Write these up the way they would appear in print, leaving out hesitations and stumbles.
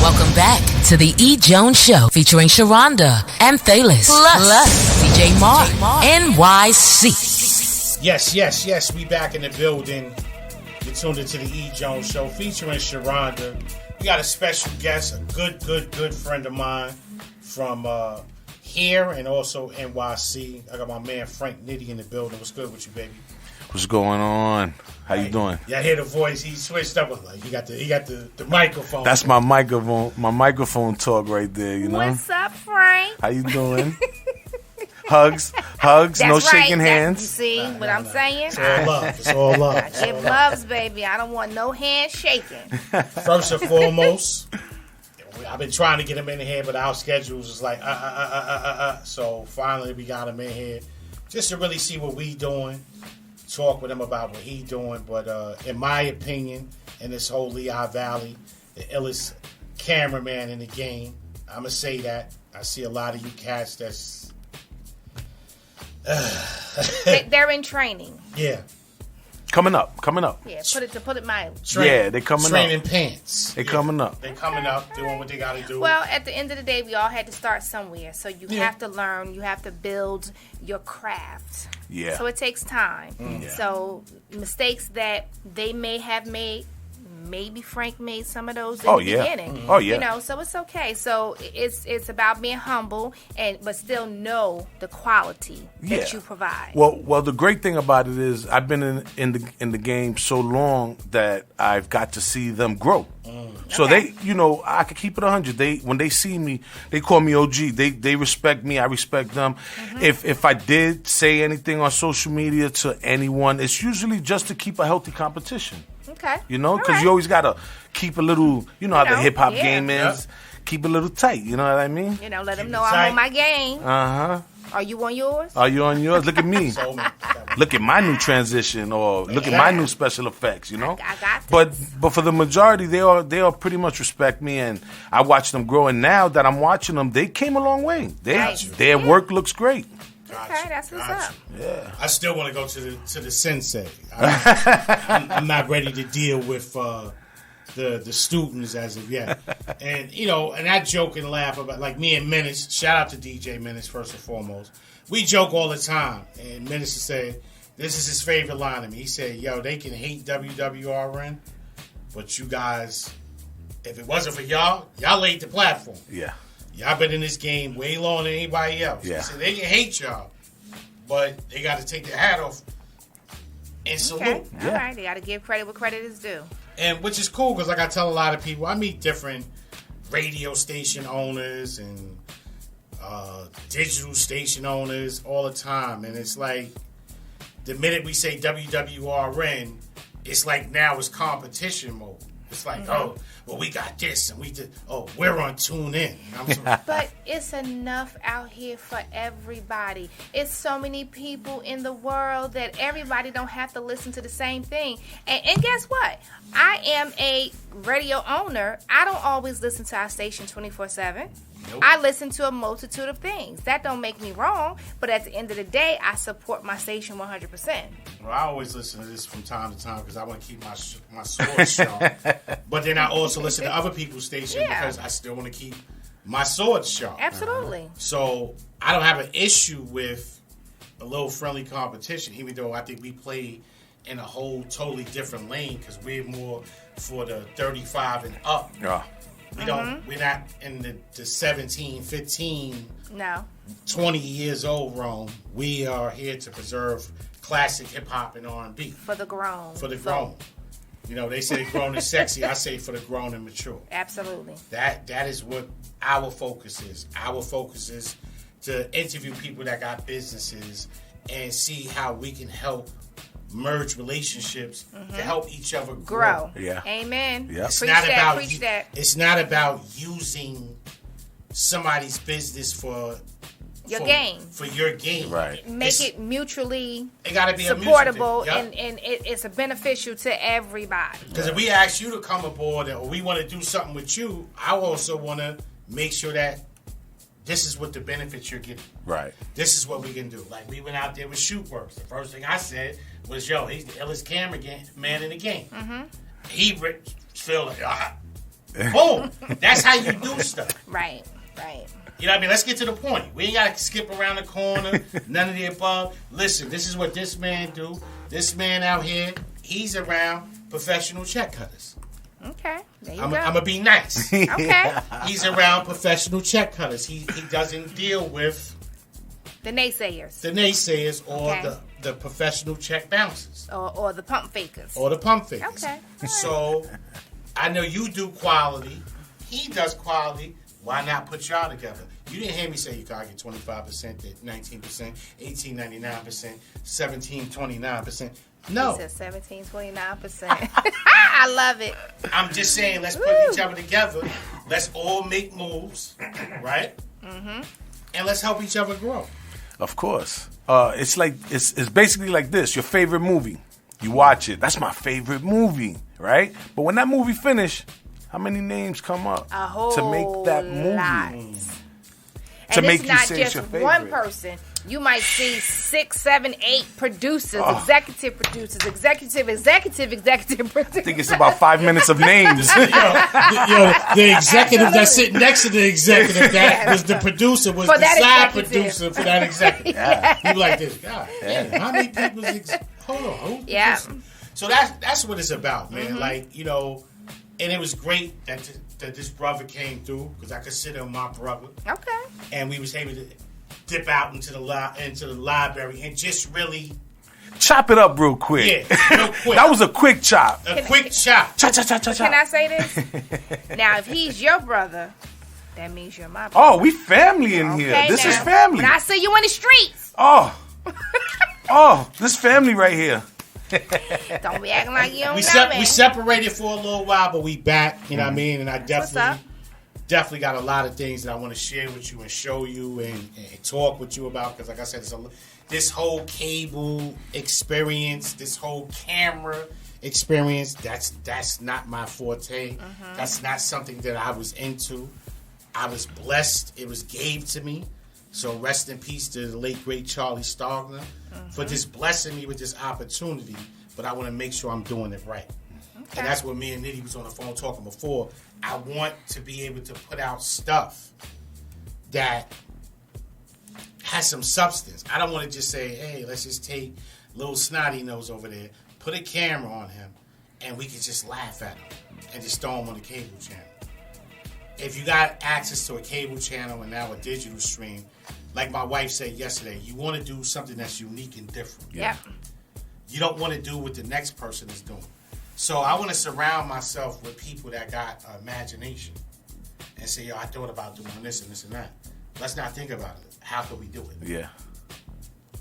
Welcome back to the E.Jones Show featuring Sharonda and Thalis plus DJ Mark NYC. Yes. We back in the building. You're tuned into the E.Jones Show featuring Sharonda. We got a special guest, a good friend of mine from here and also NYC. I got my man Frank Nitti in the building. What's good with you, baby? What's going on? How you doing? Yeah, I hear the voice. He switched up. Like he got the microphone. That's my microphone. My microphone talk right there. You know. What's up, Frank? How you doing? Hugs. That's no shaking hands. You see what I'm saying? It's all love. It's all love. I give loves, baby. I don't want no hands shaking. First and foremost, I've been trying to get him in here, but our schedules is like So finally, we got him in here just to really see what we doing. Talk with him about what he doing. But in my opinion, in this whole Lehigh Valley, the illest cameraman in the game. I'm gonna say that. I see a lot of you cats that's they're in training. Yeah. Coming up. Yeah, put it mildly. Yeah, they coming training up. Pants. They coming up. They coming up, doing what they got to do. Well, at the end of the day, we all had to start somewhere. So you have to learn. You have to build your craft. Yeah. So it takes time. Yeah. So mistakes that they may have made, maybe Frank made some of those in the beginning. Oh yeah. You know, so it's okay. So it's about being humble but still know the quality that you provide. Well, the great thing about it is I've been in the game so long that I've got to see them grow. So they, I could keep it 100. When they see me, they call me OG. They respect me. I respect them. If I did say anything on social media to anyone, it's usually just to keep a healthy competition. Okay. Because you always got to keep a little, how the hip-hop game is, keep a little tight, you know what I mean? Let them know I'm on my game. Uh-huh. Are you on yours? Are you on yours? Look at me. Look at my new transition or look at my new special effects, I got this. But for the majority, they all pretty much respect me, and I watch them grow. And now that I'm watching them, they came a long way. Their work looks great. Okay, that's what's up. Yeah. I still want to go to the sensei. I'm not ready to deal with the students as of yet. And and I joke and laugh about, like, me and Menace. Shout out to DJ Menace first and foremost. We joke all the time. And Menace said, this is his favorite line of me. He said, "Yo, they can hate WWRN, but you guys, if it wasn't for y'all laid the platform. Yeah. Y'all been in this game way longer than anybody else." Yeah. He said they can hate y'all, but they got to take their hat off and salute. Okay. All right. They got to give credit where credit is due. And which is cool because, like I tell a lot of people, I meet different radio station owners and digital station owners all the time. And it's like the minute we say WWRN, it's like now it's competition mode. It's like, we got this and we did. Oh, we're on Tune In. But it's enough out here for everybody. It's so many people in the world that everybody don't have to listen to the same thing. And guess what? I am a radio owner. I don't always listen to our station 24/7. Nope. I listen to a multitude of things. That don't make me wrong, but at the end of the day, I support my station 100%. Well, I always listen to this from time to time because I want to keep my sword sharp. But then I also listen to other people's stations because I still want to keep my sword sharp. Absolutely. So I don't have an issue with a little friendly competition, even though I think we play in a whole totally different lane because we're more for the 35 and up. Yeah. We're not in the 17, 15, 20 years old realm. We are here to preserve classic hip hop and R&B. For the grown. For the grown. They say grown is sexy. I say for the grown and mature. Absolutely. That is what our focus is. Our focus is to interview people that got businesses and see how we can help merge relationships to help each other grow. Yeah. Amen. Yeah. Preach that. It's not about using somebody's business for your game. For your game. Right. Make it mutually it gotta be supportable and it's a beneficial to everybody. Because if we ask you to come aboard or we want to do something with you, I also want to make sure that this is what the benefits you're getting. Right. This is what we can do. Like, we went out there with Shootworks. The first thing I said was, he's the illest camera man in the game. He felt like, Boom. That's how you do stuff. Right. You know what I mean? Let's get to the point. We ain't got to skip around the corner. None of the above. Listen, this is what this man do. This man out here, he's around professional check cutters. Okay. There you I'm go. going to be nice. Okay. He's around professional check cutters. He doesn't deal with The naysayers. or Okay. the professional check bouncers. Or the pump fakers. Or the pump fakers. Okay. So, I know you do quality. He does quality. Why not put y'all together? You didn't hear me say you gotta get 25%, 19%, 18.99%, 17.29%. No. He said 17.29%. I love it. I'm just saying, let's put each other together. Let's all make moves, right? Mm-hmm. And let's help each other grow. Of course. It's like it's basically like this. Your favorite movie. You watch it. That's my favorite movie, right? But when that movie finish, how many names come up A whole to make that movie? lot. To And make it's you not say just it's your one favorite. person. You might see 6, 7, 8 producers, Oh. executive producers, executive producers. I think it's about 5 minutes of names. The executive that's sitting next to the executive that was the producer was For the that side executive. producer for that executive. You like this? God, damn, how many people? Hold on. Who Yeah. produced? So that's what it's about, man. Like, you know, and it was great that this brother came through because I consider him my brother, Okay. and we was able to dip out into the library and just really Chop it up real quick. Yeah, real quick. That was a quick chop. a quick chop. Cha cha cha cha Can I cha. say this? Now, if he's your brother, that means you're my brother. Oh, we family in here. Okay, This is now, family. When I see you in the streets, Oh, this family right here. don't be acting like you don't We know me. we separated for a little while, but we back. You know what I mean? And I What's up? definitely got a lot of things that I want to share with you and show you and talk with you about. Because, like I said, this whole cable experience, this whole camera experience, that's not my forte. That's not something that I was into. I was blessed. It was gave to me. So rest in peace to the late, great Charlie Stogner for just blessing me with this opportunity. But I want to make sure I'm doing it right. Okay. And that's what me and Nitti was on the phone talking before. I want to be able to put out stuff that has some substance. I don't want to just say, hey, let's just take little snotty nose over there, put a camera on him, and we can just laugh at him and just throw him on the cable channel. If you got access to a cable channel and now a digital stream, like my wife said yesterday, you want to do something that's unique and different. Yep. You don't want to do what the next person is doing. So I want to surround myself with people that got imagination and say, yo, I thought about doing this and this and that. Let's not think about it. How can we do it? Yeah.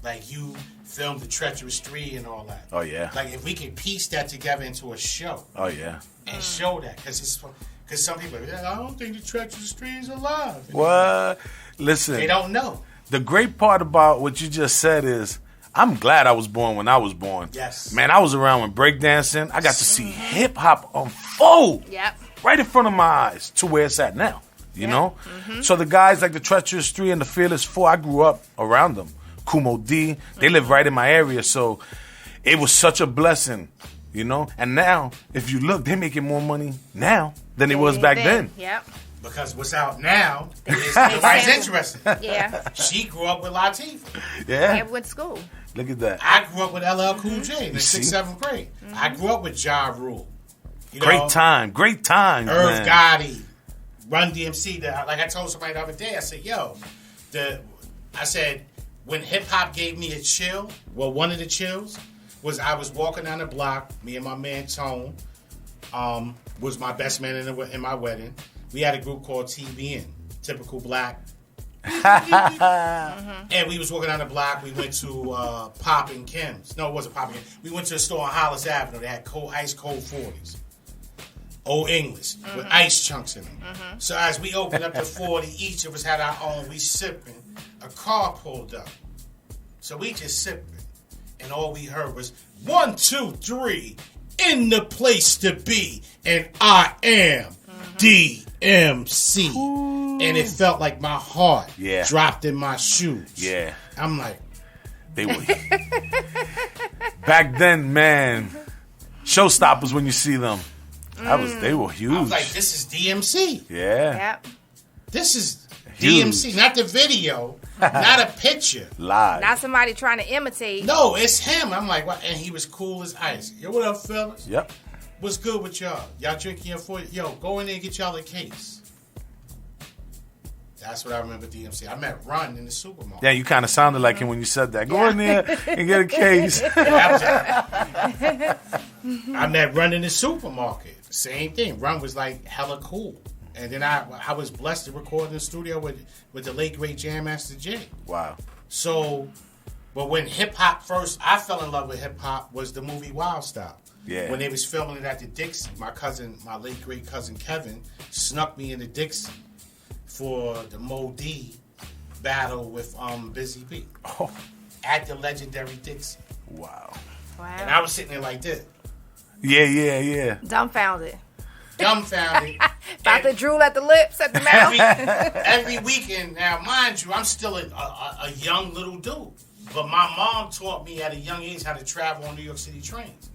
Like you filmed the Treacherous 3 and all that. Oh, yeah. Like if we can piece that together into a show Oh, yeah. and show that. Because some people are like, I don't think the Treacherous 3 is alive. What? Listen. They don't know. The great part about what you just said is I'm glad I was born when I was born. Yes. Man, I was around when breakdancing. I got to see hip hop unfold Yep. right in front of my eyes to where it's at now. You know? So the guys like the Treacherous 3 and the Fearless 4, I grew up around them. Kumo D, they live right in my area. So it was such a blessing, you know? And now, if you look, they're making more money now than it was back then. Yep. Because what's out now is everybody's interested. Yeah. She grew up with Latifah. Yeah. And went to school. Look at that. I grew up with LL Cool J in the see? 6th, 7th grade. I grew up with Ja Rule. You know, Great time. Great time. Irv man. Gotti, Run DMC. Like I told somebody the other day, I said, yo, I said, when hip hop gave me a chill, well, one of the chills was I was walking down the block, me and my man Tone, was my best man in my wedding. We had a group called TBN, Typical Black. And we was walking down the block. We went to Pop and Kim's. No, it wasn't Pop and Kim's. We went to a store on Hollis Avenue. They had ice cold 40s. Old English with ice chunks in them. So as we opened up the 40, each of us had our own. We sipping. A car pulled up. So we just sipping. And all we heard was, 1, 2, 3, in the place to be. And I am DMC. And it felt like my heart dropped in my shoes. Yeah. I'm like, They were. Back then, man, showstoppers when you see them. They were huge. I was like, this is DMC. Yeah. Yep. This is Huge. DMC, not the video, not a picture. Live. Not somebody trying to imitate. No, it's him. I'm like, what? And he was cool as ice. Yo, what up, fellas? Yep. What's good with y'all? Y'all drinking your 40? Yo, go in there and get y'all a case. That's what I remember DMC. I met Ron in the supermarket. Yeah, you kind of sounded like him when you said that. Go in there and get a case. I met Ron in the supermarket. Same thing. Ron was like hella cool. And then I was blessed to record in the studio with the late, great Jam Master Jay. Wow. So, but when hip-hop first, I fell in love with hip-hop was the movie Wild Style. Yeah. When they was filming it at the Dixie, my late, great cousin Kevin snuck me into Dixie for the Mo D battle with Busy B. Oh. At the legendary Dixie. Wow. And I was sitting there like this. Yeah. Dumbfounded. About to drool at the lips, at the mouth. Every weekend. Now, mind you, I'm still a young little dude. But my mom taught me at a young age how to travel on New York City trains.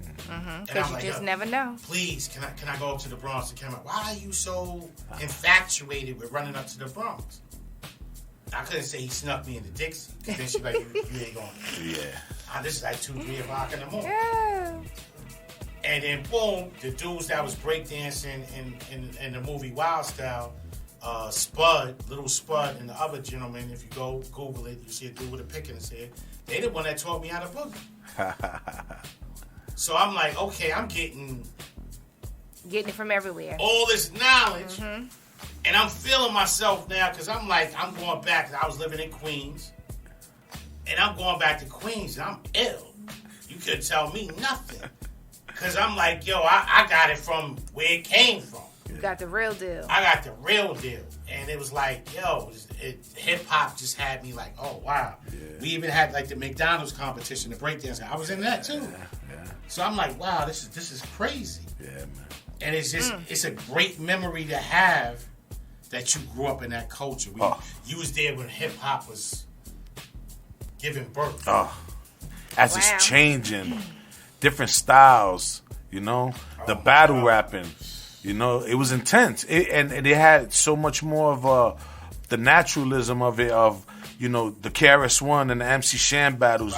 Because you just never know. Please, can I go up to the Bronx? And come up? Why are you so infatuated with running up to the Bronx? I couldn't say he snuck me into Dixie. Then she's like, you ain't going. Yeah. This is like 2, 3 o'clock in the morning. Yeah. And then boom, the dudes that was breakdancing in the movie Wild Style, Little Spud, and the other gentleman, if you go Google it, you see a dude with a pick in his head. They the one that taught me how to boogie. So I'm like, okay, I'm getting it from everywhere. All this knowledge, and I'm feeling myself now because I'm like, I'm going back. I was living in Queens, and I'm going back to Queens, and I'm ill. You couldn't tell me nothing. Because I'm like, yo, I got it from where it came from. You got the real deal. I got the real deal. And it was like, yo, hip-hop just had me like, oh, wow. Yeah. We even had like the McDonald's competition, the breakdance. I was in that too. Yeah. So I'm like, wow, this is crazy. Yeah, man. And it's just, it's a great memory to have that you grew up in that culture. You was there when hip-hop was giving birth. As it's changing. Different styles, the battle rapping, it was intense. And it had so much more of the naturalism of it, of, the KRS-One and the MC Shan battles,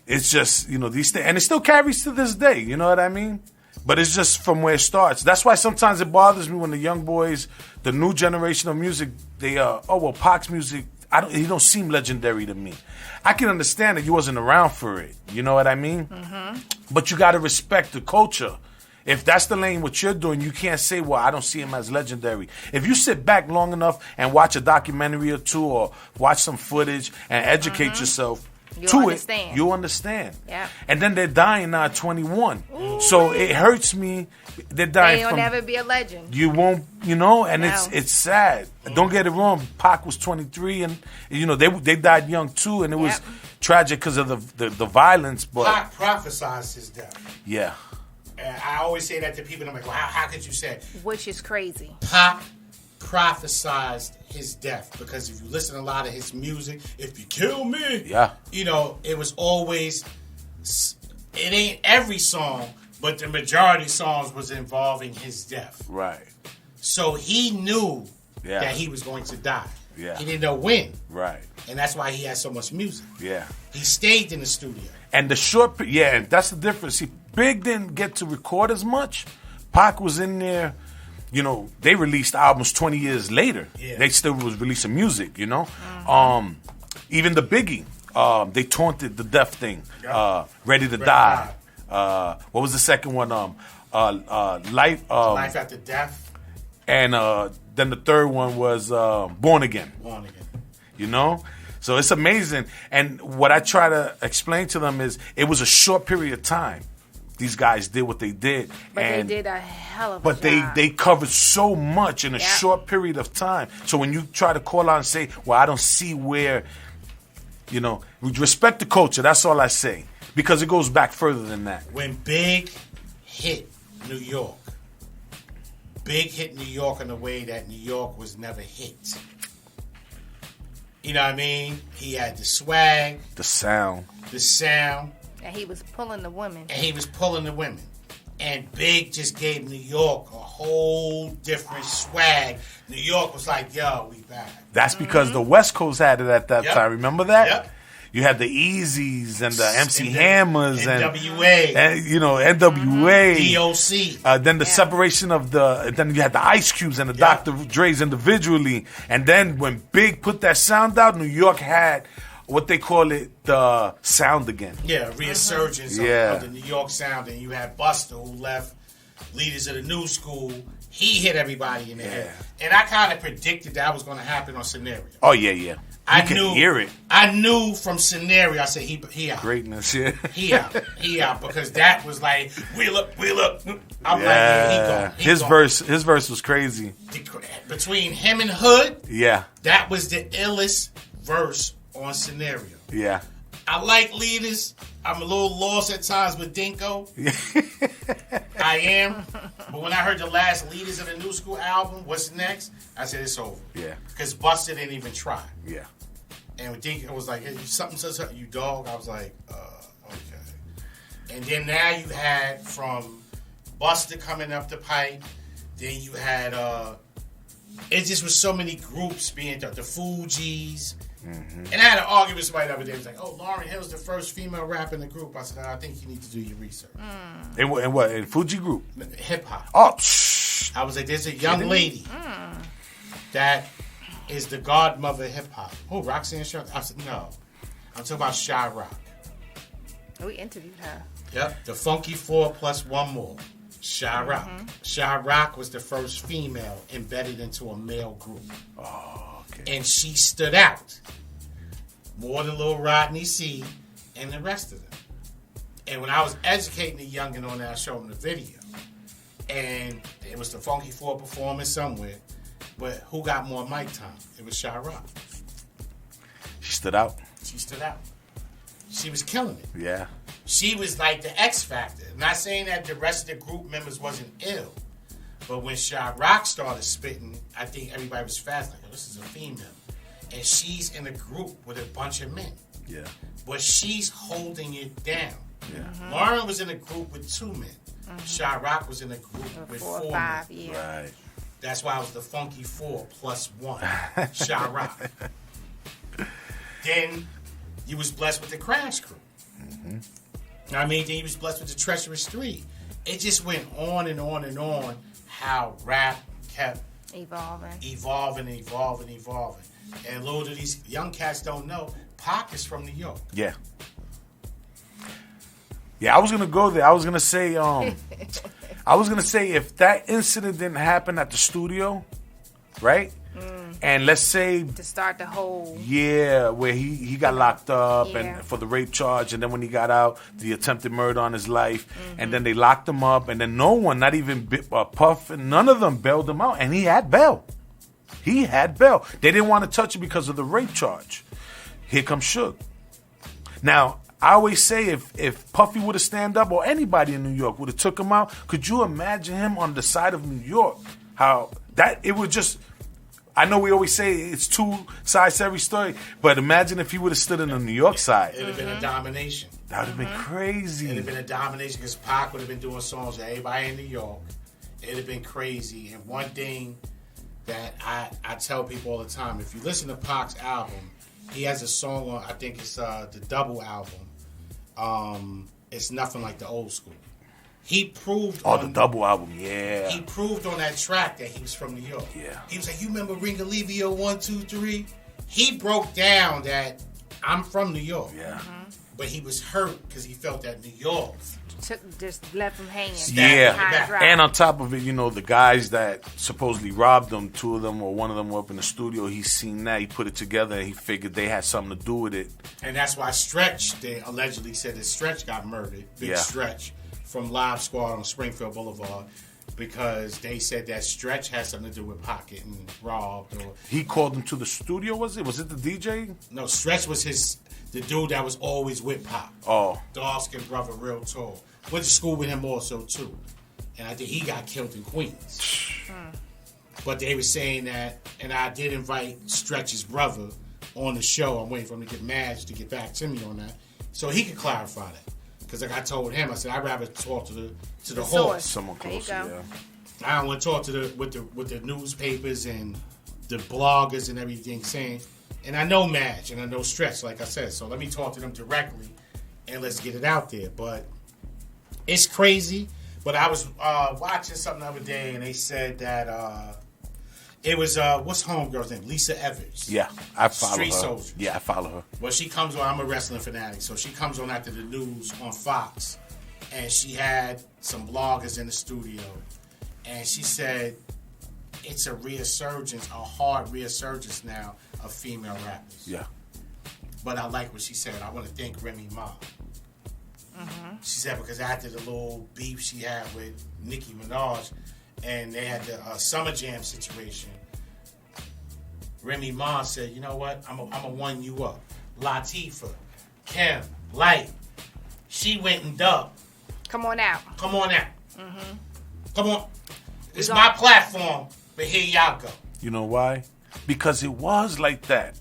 It's just, these things, and it still carries to this day, you know what I mean? But it's just from where it starts. That's why sometimes it bothers me when the young boys, the new generation of music, they, Pac's music, he don't seem legendary to me. I can understand that you wasn't around for it. You know what I mean? Mm-hmm. But you got to respect the culture. If that's the lane what you're doing, you can't say, well, I don't see him as legendary. If you sit back long enough and watch a documentary or two or watch some footage and educate yourself you'll understand. Yeah. And then they're dying now at 21. Ooh. So it hurts me. They're dying. They'll never be a legend. You won't, and it's sad. Don't get it wrong. Pac was 23, and they died young too, and it was tragic because of the violence. But Pac prophesized his death. Yeah. And I always say that to people. And I'm like, well, how could you say it? Which is crazy. Pac prophesized his death because if you listen to a lot of his music, if you kill me, it was always, it ain't every song, but the majority of songs was involving his death. Right. So he knew that he was going to die. Yeah. He didn't know when. Right. And that's why he had so much music. Yeah. He stayed in the studio. And and that's the difference. See, Big didn't get to record as much. Pac was in there. They released albums 20 years later. Yeah. They still was releasing music, Mm-hmm. Even the Biggie, they taunted the death thing. Ready to Die. What was the second one? Life After Death. And then the third one was Born Again. Born Again. So it's amazing. And what I try to explain to them is it was a short period of time. These guys did what they did. But they did a hell of a job. But they covered so much in a short period of time. So when you try to call out and say, well, I don't see where, we respect the culture. That's all I say. Because it goes back further than that. When Big hit New York in a way that New York was never hit. You know what I mean? He had the swag. The sound. And he was pulling the women. And Big just gave New York a whole different swag. New York was like, yo, we back. That's because the West Coast had it at that time. Remember that? Yep. You had the Easies and the MC Hammers NWA. and NWA. DOC. Then the separation of then you had the Ice Cubes and the Dr. Dre's individually. And then when Big put that sound out, New York had what they call it, the sound again. Yeah, resurgence of the New York sound. And you had Buster, who left Leaders of the New School. He hit everybody in the head. And I kind of predicted that was going to happen on Scenario. Oh, yeah. I could hear it. I knew from Scenario. I said, he out. Greatness, yeah. He out. Because that was like, wheel up. I'm like, yeah, he gone. His verse was crazy. Between him and Hood, yeah, that was the illest verse on Scenario. Yeah. I like Leaders. I'm a little lost at times with Dinko. I am. But when I heard the last Leaders of the New School album, what's next? I said, it's over. Yeah. Because Buster didn't even try. Yeah. And with Dinko, it was like, hey, something says something, you dog. I was like, okay. And then now you had from Buster coming up the pipe. Then you had, it just was so many groups being done. The Fugees. Mm-hmm. And I had an argument with somebody the other day. It was like, oh, Lauryn Hill's the first female rapper in the group. I said, I think you need to do your research. In what? In Fuji group? Hip-hop. Oh, shh. I was like, there's a young lady that is the godmother of hip-hop. Oh, Roxanne Sharonda? I said, no. I'm talking about Shy Rock. We interviewed her. Yep. The Funky Four plus one more. Shy Rock. Shy Rock was the first female embedded into a male group. Oh. Okay. And she stood out more than Lil Rodney C and the rest of them. And when I was educating the youngin' on that, I showed him the video. And it was the Funky Four performing somewhere. But who got more mic time? It was Shy Rock. She stood out. She stood out. She was killing it. Yeah. She was like the X Factor. I'm not saying that the rest of the group members wasn't ill. But when Shy Rock started spitting, I think everybody was fast. Like, oh, this is a female. And she's in a group with a bunch of men. Yeah. But she's holding it down. Yeah. Lauren was in a group with 2 men. Shy Rock was in a group with 4 men. Right. That's why it was the Funky Four plus one. Shy Rock. Then you was blessed with the Crash Crew. I mean, then you was blessed with the Treacherous 3. It just went on and on and on. How rap kept evolving. And little do these young cats don't know, Pac is from New York. Yeah. Yeah, I was gonna go there. I was gonna say, if that incident didn't happen at the studio, right? And let's say to start the whole where he got locked up and for the rape charge, and then when he got out, the attempted murder on his life, and then they locked him up, and then no one, not even Puff, and none of them bailed him out, and he had bail. They didn't want to touch it because of the rape charge. Here comes Suge. Now, I always say if Puffy would have stand up, or anybody in New York would have took him out, could you imagine him on the side of New York? How that it would just. I know we always say it's 2 sides to every story, but imagine if he would have stood in the New York side. It would have been a domination. That would have been crazy. It would have been a domination because Pac would have been doing songs with everybody in New York. It would have been crazy. And one thing that I tell people all the time, if you listen to Pac's album, he has a song on, I think it's the double album. It's Nothing Like the Old School. He proved the double album, yeah. He proved on that track that he was from New York. Yeah. He was like, you remember Ringalivio 1, 2, 3? He broke down that I'm from New York. Yeah. But he was hurt because he felt that New York just left him hanging. Yeah. And on top of it, the guys that supposedly robbed them, 2 of them or 1 of them were up in the studio. He's seen that. He put it together and he figured they had something to do with it. And that's why Stretch, they allegedly said that Stretch got murdered. Big Stretch. From Live Squad on Springfield Boulevard, because they said that Stretch had something to do with Pac getting robbed. Or he called him to the studio. Was it the DJ? No, Stretch was the dude that was always with Pac. Oh, dark-skinned brother, real tall. Went to school with him also too, and I think he got killed in Queens. But they were saying that, and I did invite Stretch's brother on the show. I'm waiting for him to get mad to get back to me on that, so he could clarify that. Because like I told him, I said I'd rather talk to the source. horse. Someone There you closer, go. yeah. I don't want to talk to with the newspapers and the bloggers and everything saying. And I know Madge and I know Stretch, like I said. So let me talk to them directly and let's get it out there. But it's crazy. But I was watching something the other day and they said that it was what's homegirl's name? Lisa Evans. Yeah, I follow Street her. Soldiers. Yeah, I follow her. Well, she comes on. I'm a wrestling fanatic, so she comes on after the news on Fox, and she had some bloggers in the studio, and she said it's a resurgence, a hard resurgence now of female rappers. Yeah. But I like what she said. I want to thank Remy Ma. She said because after the little beef she had with Nicki Minaj, and they had the Summer Jam situation, Remy Ma said, you know what, I'm going to one you up. Latifah, Kim, Light, she went and dubbed. Come on out. Come on out. Come on. It's my platform, but here y'all go. You know why? Because it was like that.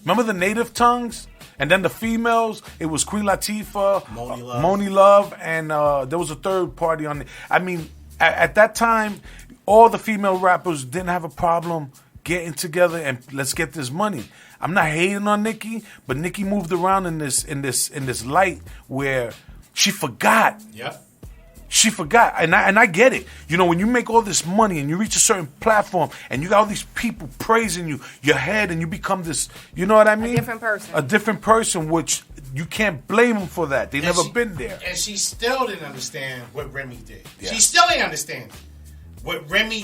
Remember the native tongues? And then the females, it was Queen Latifah, Moni Love, and there was a third party on it. I mean, at that time, all the female rappers didn't have a problem getting together and let's get this money. I'm not hating on Nicki, but Nicki moved around in this light where she forgot. Yep. She forgot, and I get it. You know, when you make all this money and you reach a certain platform and you got all these people praising you, your head, and you become this, you know what I mean? A different person. A different person, which you can't blame them for that. They've never been there. And she still didn't understand what Remy did. Yeah. She still didn't understand what Remy,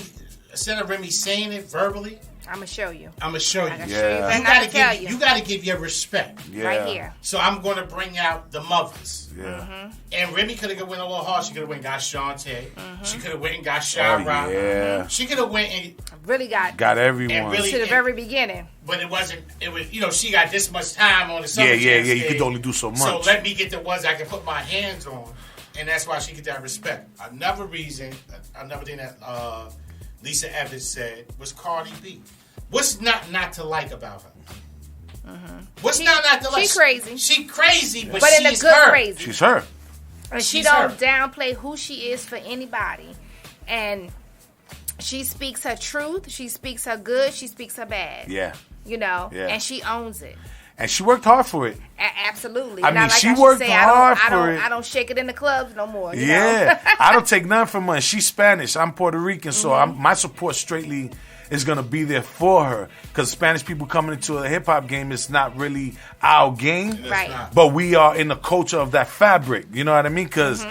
instead of Remy saying it verbally, I'm going to show you. I'm going to show you. I can Yeah. show you. You Better gotta tell give you. you gotta give your respect. Yeah. Right here. So I'm gonna bring out the mothers. Yeah. And Remy could have went a little hard. She could have went and got Shantae. She could have went and got Sharonda. Oh, yeah. She could have went and Really got Everyone. And really- to the very beginning. but it wasn't. It was she got this much time on the Summer Jam Yeah. You stage, could only do so much. So let me get the ones I can put my hands on, and that's why she get that respect. Another thing that Lisa Evans said was Cardi B. What's not to like about her? What's not to like? She crazy. She crazy, but in a she's good her. crazy. She's her. And she She's don't her. downplay who she is for anybody. And she speaks her truth. She speaks her good. She speaks her bad. Yeah. You know? Yeah. And she owns it. And she worked hard for it. Absolutely. I mean, Not like she I should worked say, hard I for it. don't, I don't shake it in the clubs no more. You Yeah. know? I don't take none from her. She's Spanish. I'm Puerto Rican, so my support straightly is going to be there for her. Because Spanish people coming into a hip-hop game is not really our game. Right. not. But we are in the culture of that fabric. You know what I mean? Because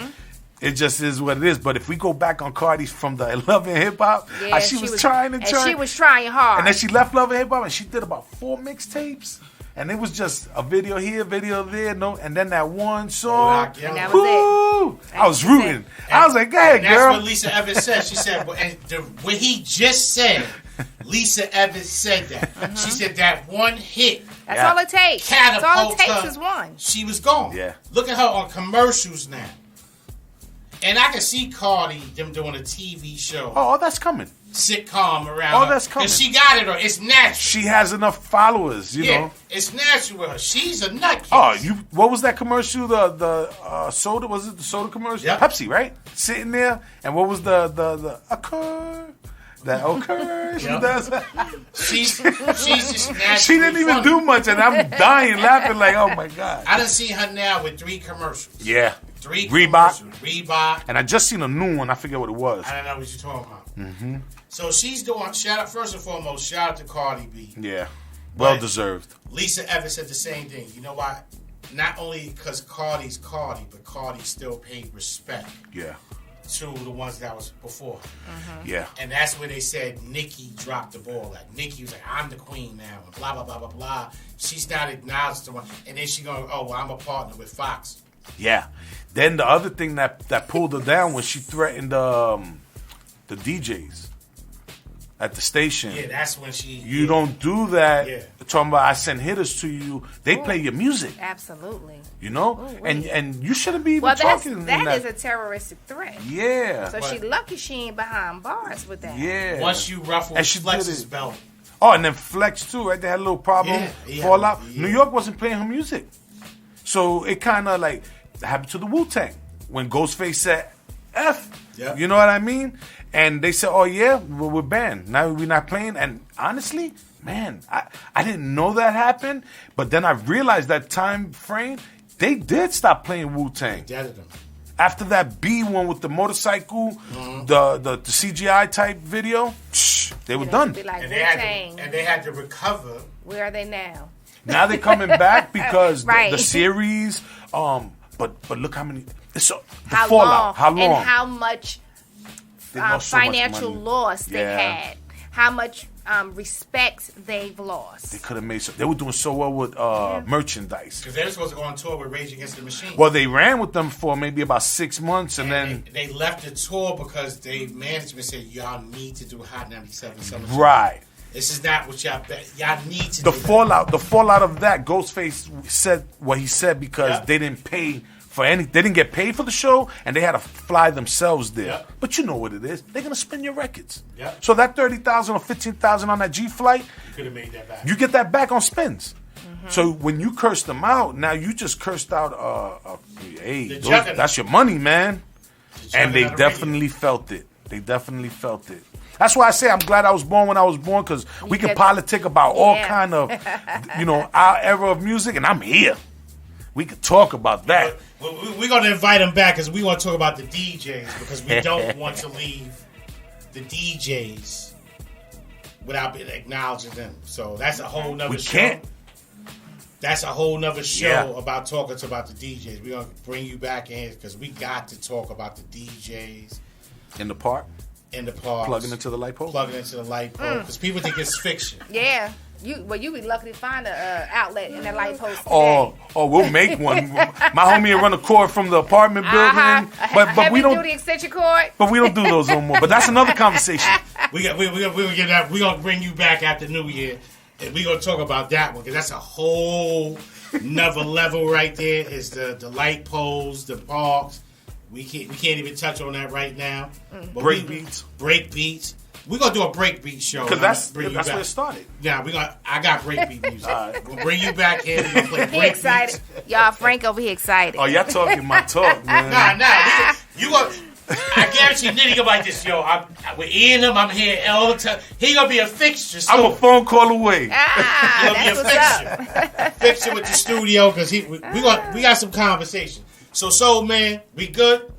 it just is what it is. But if we go back on Cardi from the Love and Hip Hop, Yeah, she was trying and trying. she was trying hard. And then she left Love and Hip Hop and she did about 4 mixtapes. And it was just a video here, video there, and then that one song. And that was it. Woo! I was rooting. I was like, go ahead, And that's girl. what Lisa Evans said. She said, what he just said, Lisa Evans said that. She said that one hit That's Yeah. all it takes. That's all it catapulted takes her. is one. She was gone. Yeah. Look at her on commercials now. And I can see Cardi, them doing a TV show, Oh, that's coming. sitcom around Oh, her. that's coming. 'Cause she got it. It's natural. She has enough followers, you know. It's natural with her. She's a nutcase. Oh, what was that commercial? The soda, was it the soda commercial? Yeah. Pepsi, right? Sitting there, and what was the occur? That occur? She Yeah. does. She's just natural. She didn't even do much, and I'm dying laughing like, oh my god. I done seen her now with 3 commercials. Yeah. 3 Reebok. commercials. Reebok. And I just seen a new one. I forget what it was. I don't know what you're talking about. Mm-hmm. So she's doing, first and foremost, shout out to Cardi B. Yeah. Well But deserved. Lisa Evans said the same thing. You know why? Not only because Cardi's Cardi, but Cardi still paid respect Yeah. to the ones that was before her. Yeah. And that's where they said Nicki dropped the ball. Like, Nicki was like, I'm the queen now, and blah, blah, blah, blah, blah. She's not acknowledged the one. And then she going, oh, well, I'm a partner with Fox. Yeah. Then the other thing that pulled her down when she threatened the DJs at the station. Yeah, that's when she... You don't do that. Yeah. Talking about I send hitters to you. They play your music, Absolutely. you know, Ooh, and wait. and you shouldn't be even Well, talking. that is that. a terroristic threat. Yeah. So she lucky she ain't behind bars with that. Yeah. Once you ruffle And she did Flex's it. belt. Oh, and then Flex too, right? They had a little problem. Yeah, Fall out. yeah. New York wasn't playing her music, so it kind of like happened to the Wu-Tang when Ghostface said F. Yep. You know what I mean? And they said, oh, yeah, we're banned. Now we're not playing. And honestly, man, I didn't know that happened. But then I realized that time frame, they did stop playing Wu-Tang. Dead them. After that B one with the motorcycle, the CGI type video, they were done. Be like, And Wu-Tang. they had to recover. Where are they now? Now they're coming back because Right. the series. But look how many. So the How fallout. long? How long? And how much They lost so much financial money. loss they Yeah. had. How much respect they've lost. They could have made. They were doing so well with merchandise. Because they were supposed to go on tour with Rage Against the Machine. Well, they ran with them for maybe about 6 months, and then they left the tour because they management said y'all need to do Hot 97 Summer Tour. right. This is not what y'all need to The do. fallout of that. Ghostface said what he said because Yep. they didn't pay for any. They didn't get paid for the show, and they had to fly themselves there. Yep. But you know what it is? They're gonna spin your records. Yep. So that 30,000 or 15,000 on that G flight, You could have made that back. you get that back on spins. So when you curse them out, now you just cursed out. Hey, The juggernaut. that's your money, man. And they juggernaut definitely felt it. They definitely felt it. That's why I say I'm glad I was born when I was born, because we can get- politic about all Yeah. kind of, our era of music, and I'm here. We could talk about that. We're going to invite them back because we want to talk about the DJs because we don't want to leave the DJs without acknowledging them. So that's a whole nother We show. can't. That's a whole nother show Yeah. about talking about the DJs. We're going to bring you back in because we got to talk about the DJs In the park, in the parks. plugging into the light pole. Plugging into the light pole. Because people think it's fiction. Yeah. You be lucky to find a outlet in that light post today. Oh, we'll make one. My homie will run a cord from the apartment building, but we Heavy don't. duty extension cord. But we don't do those no more. But that's another conversation. We're gonna bring you back after New Year, and we're gonna talk about that one because that's a whole another level right there. Is the light poles, the parks. We can't even touch on that right now. But Break beats. Break beats. We're gonna do a break beat show Because that's Bring you where back. it started. Yeah, I got break beat music. right. We'll bring you back here. We're gonna play He break excited. beats. Y'all, Frank over here excited. Oh, y'all talking my talk, man. Nah. You gonna? I guarantee Nitti gonna be like this, yo. We're in him. I'm here all the time. He gonna be a fixture. So I'm a phone call away. he'll be That's a what's up. fixture. Fixture with the studio because we got some conversation. So Soul Man, we good?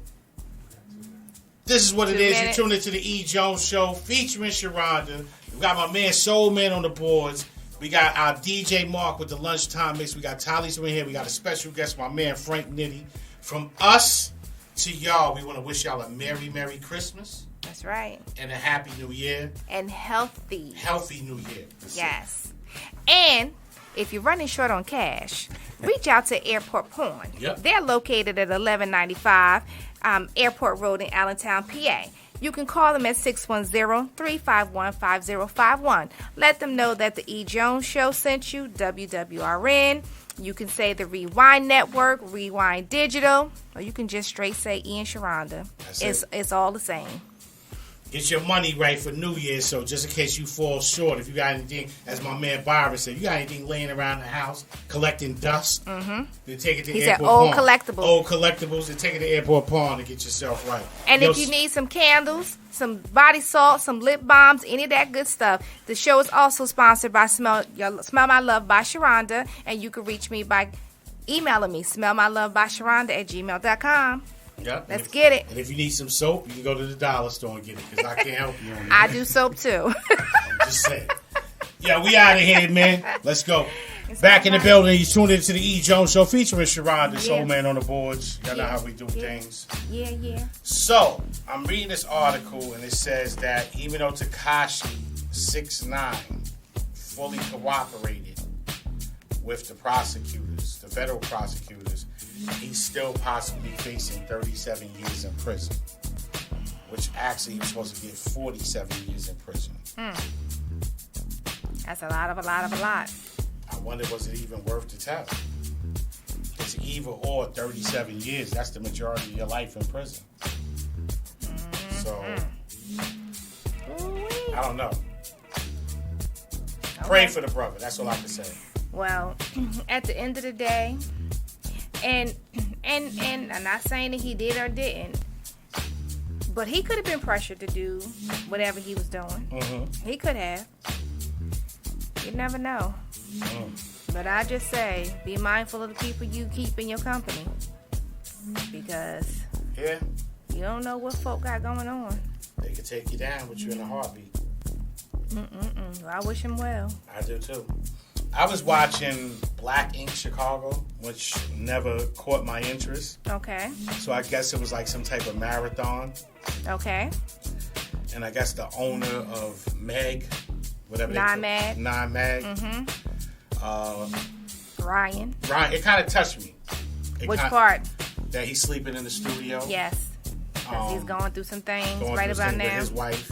This is what it 2 is. minutes. You tuned into the E.Jones show featuring Sharonda. We got my man Soul Man on the boards. We got our DJ Mark with the lunchtime mix. We got Tally's in here. We got a special guest, my man Frank Nitti. From us to y'all, we want to wish y'all a Merry, Merry Christmas That's right. and a Happy New Year. And healthy. Healthy New Year. Yes. And if you're running short on cash, reach out to Airport Porn. Yep. They're located at 1195 Airport Road in Allentown, PA. You can call them at 610-351-5051. Let them know that the E. Jones Show sent you, WWRN. You can say the Rewind Network, Rewind Digital, or you can just straight say Ian Sharonda. It's all the same. Get your money right for New Year's. So just in case you fall short, if you got anything, as my man Byron said, you got anything laying around the house collecting dust, then take it to He said Airport old Pawn. collectibles. Old collectibles, and take it to Airport Pawn to get yourself right. And if you need some candles, some body salt, some lip balms, any of that good stuff, the show is also sponsored by Smell My Love by Sharonda, and you can reach me by emailing me, smellmylovebySharonda@gmail.com. Yep. Let's get it. And if you need some soap, you can go to the dollar store and get it because I can't help you on that. I do soap too. I'm just saying. Yeah, we out of here, man. Let's go. Back in the building, you tuned into the E. Jones Show featuring Sharonda, Soul Man on the boards. Y'all know how we do things. Yeah. So, I'm reading this article, and it says that even though Tekashi 6ix9ine fully cooperated with the prosecutors, the federal prosecutors, he's still possibly facing 37 years in prison, which actually he's supposed to get 47 years in prison. That's a lot. I wonder, was it even worth the tell? It's either or 37 years. That's the majority of your life in prison. So, I don't know. Pray for the brother. That's all I can say. Well, at the end of the day, And I'm not saying that he did or didn't, but he could have been pressured to do whatever he was doing. Mm-hmm. He could have. You never know. But I just say, be mindful of the people you keep in your company, because you don't know what folk got going on. They could take you down with you in a heartbeat. I wish him well. I do too. I was watching Black Ink Chicago, which never caught my interest. Okay. So I guess it was like some type of marathon. Okay. And I guess the owner of Meg, whatever Non-Mag. Non-Mag. Ryan. It kind of touched me. Which part? That he's sleeping in the studio. Yes. Because he's going through some things right about now. With his wife.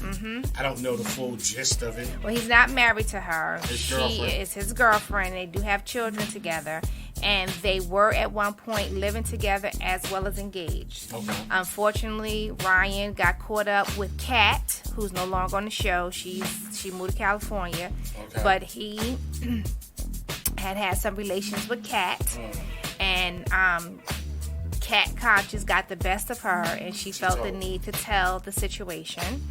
I don't know the full gist of it. Well, he's not married to her. His girlfriend. She is his girlfriend. They do have children together. And they were at one point living together as well as engaged. Okay. Unfortunately, Ryan got caught up with Kat, who's no longer on the show. She moved to California. Okay. But he had some relations with Kat. And Cat conscience got the best of her, and she felt the need to tell the situation.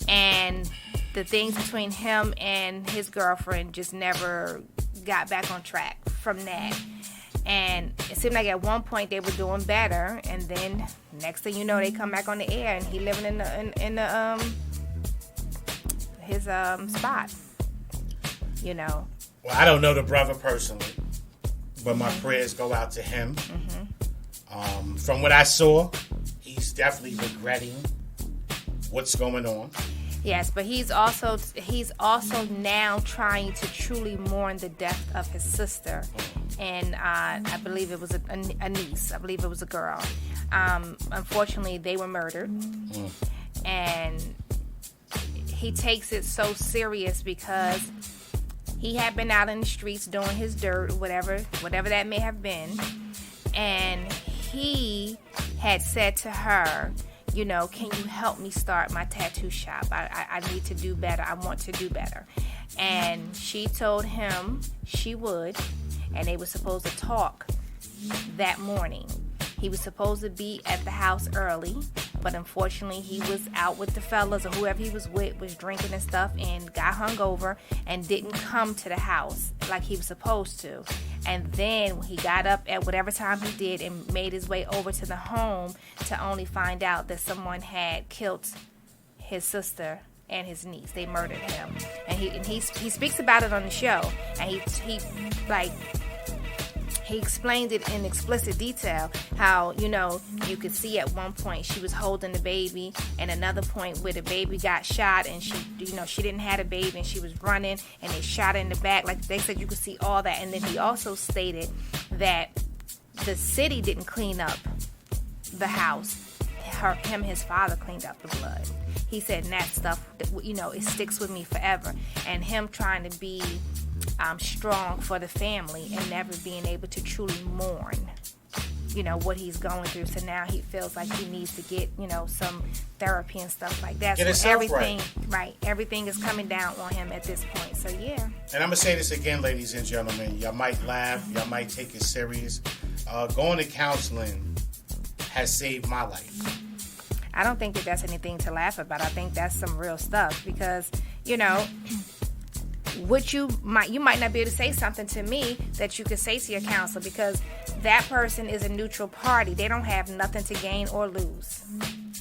And the things between him and his girlfriend just never got back on track from that. And it seemed like at one point they were doing better, and then next thing you know, they come back on the air, and he living in his spot. You know. Well, I don't know the brother personally, but my prayers go out to him. From what I saw, he's definitely regretting what's going on. Yes, but he's also now trying to truly mourn the death of his sister, and I believe it was a niece. I believe it was a girl. Unfortunately, they were murdered, and he takes it so serious because he had been out in the streets doing his dirt, whatever that may have been, and he had said to her, you know, can you help me start my tattoo shop? I need to do better. I want to do better. And she told him she would, and they were supposed to talk that morning. He was supposed to be at the house early, but unfortunately he was out with the fellas, or whoever he was with was drinking and stuff, and got hungover and didn't come to the house like he was supposed to. And then he got up at whatever time he did and made his way over to the home to only find out that someone had killed his sister and his niece. They murdered him, and he speaks about it on the show, and he explained it in explicit detail how, you know, you could see at one point she was holding the baby, and another point where the baby got shot, and she didn't have a baby, and she was running, and they shot her in the back. Like they said, you could see all that. And then he also stated that the city didn't clean up the house. His father cleaned up the blood. He said, and that stuff, you know, it sticks with me forever. And him trying to be strong for the family and never being able to truly mourn, you know, what he's going through. So now he feels like he needs to get, you know, some therapy and stuff like that. Get so everything right. Everything is coming down on him at this point. So yeah. And I'm gonna say this again, ladies and gentlemen. Y'all might laugh, y'all might take it serious. Going to counseling has saved my life. I don't think that that's anything to laugh about. I think that's some real stuff, because, you know, what you might not be able to say something to me that you could say to your counselor, because that person is a neutral party. They don't have nothing to gain or lose.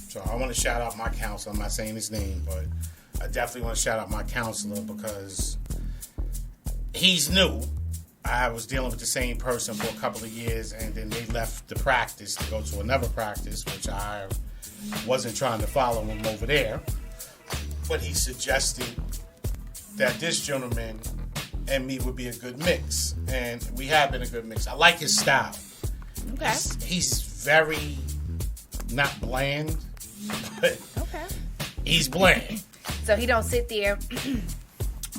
So I want to shout out my counselor. I'm not saying his name, but I definitely want to shout out my counselor, because he's new. I was dealing with the same person for a couple of years, and then they left the practice to go to another practice, which I wasn't trying to follow him over there. But he suggested that this gentleman and me would be a good mix, and we have been a good mix. I like his style. Okay. He's very not bland, but he's bland. So he don't sit there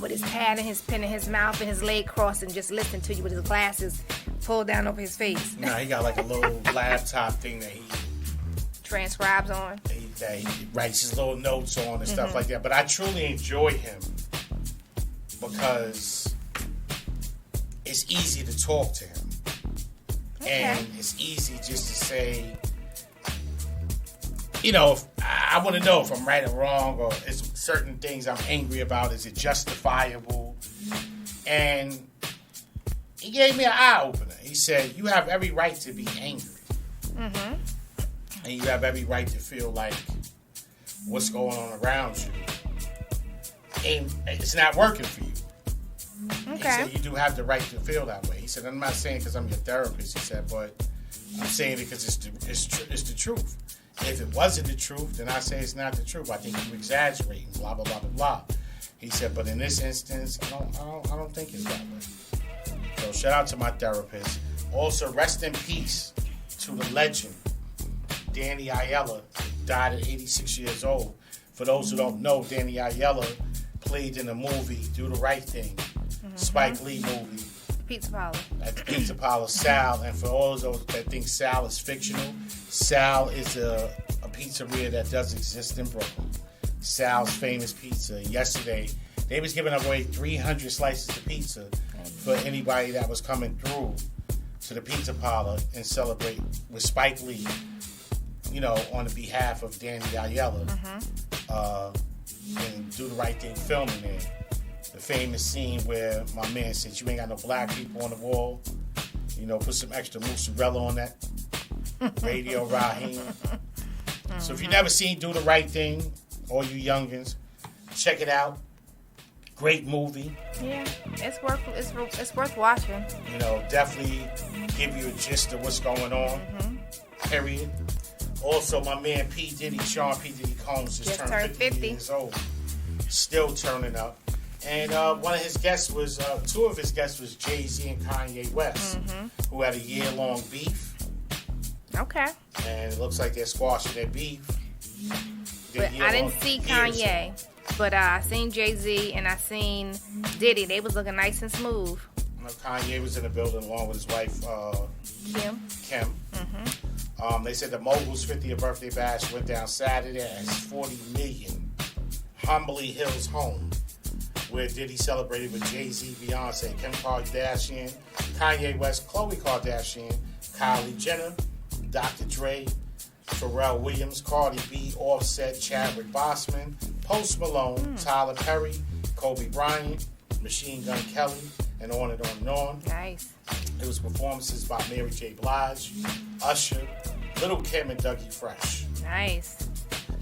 with his pad and his pen in his mouth and his leg crossed and just listen to you with his glasses pulled down over his face. Nah, he got like a little laptop thing that he transcribes on. That he writes his little notes on and stuff like that. But I truly enjoy him, because it's easy to talk to him. And it's easy just to say, you know, I want to know if I'm right or wrong, or is certain things I'm angry about, is it justifiable? And he gave me an eye-opener. He said, you have every right to be angry. Mm-hmm. And you have every right to feel like what's going on around you, and it's not working for you. Okay. He said, you do have the right to feel that way. He said, I'm not saying because I'm your therapist, he said, but I'm saying it because it's the truth. If it wasn't the truth, then I say it's not the truth. I think you exaggerating, blah, blah, blah, blah, blah. He said, but in this instance, I don't think it's that way. So shout out to my therapist. Also, rest in peace to the legend, Danny Aiello, died at 86 years old. For those who don't know, Danny Aiello played in the movie Do the Right Thing, Spike Lee movie. Pizza Parlor. At the Pizza Parlor, Sal. And for all those that think Sal is fictional, Sal is a pizzeria that does exist in Brooklyn. Sal's Famous Pizza. Yesterday, they was giving away 300 slices of pizza for anybody that was coming through to the Pizza Parlor and celebrate with Spike Lee, you know, on the behalf of Danny Aiello. And Do the Right Thing filming there. The famous scene where my man said, you ain't got no black people on the wall. You know, put some extra mozzarella on that. Radio Raheem. So if you've never seen Do the Right Thing, all you youngins, check it out. Great movie. Yeah, it's worth watching. You know, definitely give you a gist of what's going on. Period. Also, my man P. Diddy, Sean P. Diddy Combs, just turned 50 years old. Still turning up. And one of his guests was, two of his guests was Jay-Z and Kanye West, who had a year-long beef. Okay. And it looks like they're squashing their beef. But I didn't see Kanye, but I seen Jay-Z and I seen Diddy. They was looking nice and smooth. You know, Kanye was in the building along with his wife, Kim. They said the mogul's 50th birthday bash went down Saturday at his $40 million Humbly Hills home, where Diddy celebrated with Jay-Z, Beyonce, Kim Kardashian, Kanye West, Khloe Kardashian, Kylie Jenner, Dr. Dre, Pharrell Williams, Cardi B, Offset, Chadwick Boseman, Post Malone, Tyler Perry, Kobe Bryant, Machine Gun Kelly, and on and on and on. Nice. It was performances by Mary J. Blige, Usher, Lil' Kim, and Dougie Fresh. Nice.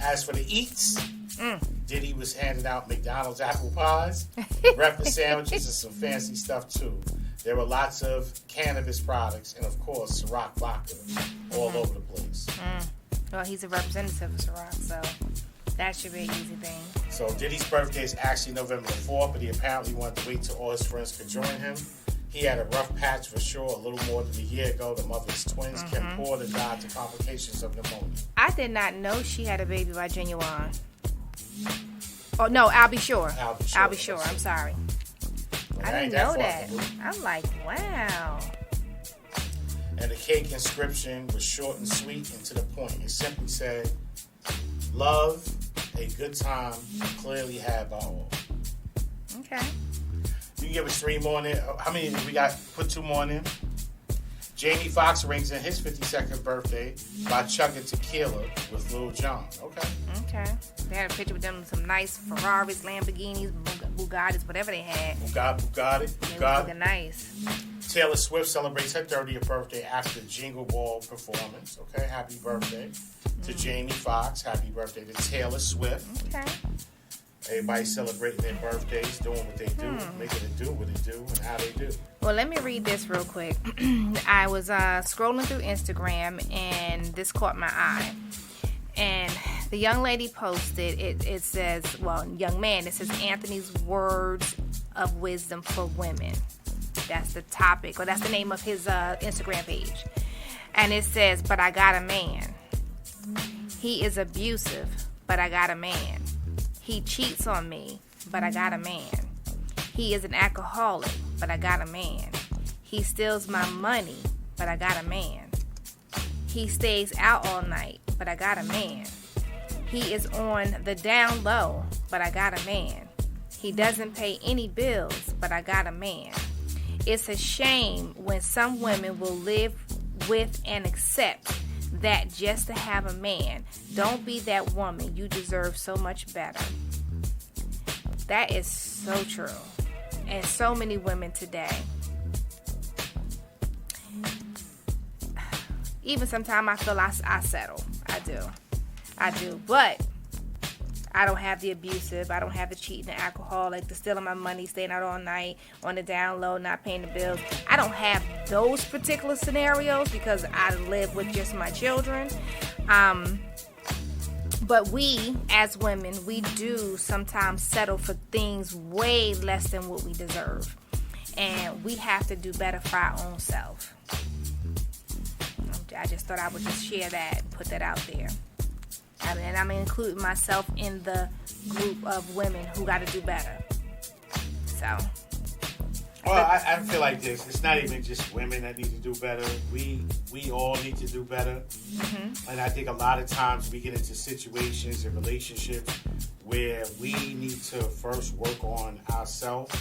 As for the eats, Diddy was handing out McDonald's apple pies, breakfast sandwiches, and some fancy stuff too. There were lots of cannabis products and, of course, Ciroc vodka all over the place. Well, he's a representative of Ciroc, so that should be an easy thing. So Diddy's birthday is actually November the 4th, but he apparently wanted to wait till all his friends could join him. He had a rough patch for sure. A little more than a year ago, the mother of his twins, Kim Porter, died to complications of pneumonia. I did not know she had a baby by Genuine. Oh, no, I'll be sure. I'll be sure. I'm sorry. Well, I didn't know that. I'm like, wow. And the cake inscription was short and sweet and to the point. It simply said, love, a good time, clearly had by all. Okay. You can give us 3 more in there. How many did we got? Put 2 more in there. Jamie Foxx rings in his 52nd birthday by chugging tequila with Lil Jon. Okay. They had a picture with them, some nice Ferraris, Lamborghinis, Bugattis, whatever they had. Bugatti. They were looking nice. Taylor Swift celebrates her 30th birthday after the Jingle Ball performance. Okay, happy birthday to Jamie Foxx. Happy birthday to Taylor Swift. Okay. Everybody celebrating their birthdays, doing what they do, making it do what they do, and how they do. Well, let me read this real quick. I was scrolling through Instagram, and this caught my eye. And the young lady posted, it says, well, young man, it says Anthony's Words of Wisdom for Women. That's the topic, or that's the name of his Instagram page. And it says, but I got a man. He is abusive, but I got a man. He cheats on me, but I got a man. He is an alcoholic, but I got a man. He steals my money, but I got a man. He stays out all night, but I got a man. He is on the down low, but I got a man. He doesn't pay any bills, but I got a man. It's a shame when some women will live with and accept that just to have a man. Don't be that woman. You deserve so much better. That is so true. And so many women today. Even sometimes I feel I settle. I do. But I don't have the abusive. I don't have the cheating, the alcoholic, the stealing my money, staying out all night, on the down low, not paying the bills. I don't have those particular scenarios because I live with just my children. But we, as women, we do sometimes settle for things way less than what we deserve. And we have to do better for our own self. I just thought I would just share that and put that out there. And I'm including myself in the group of women who got to do better. So. Well, I feel like this. It's not even just women that need to do better. We all need to do better. Mm-hmm. And I think a lot of times we get into situations and relationships where we need to first work on ourselves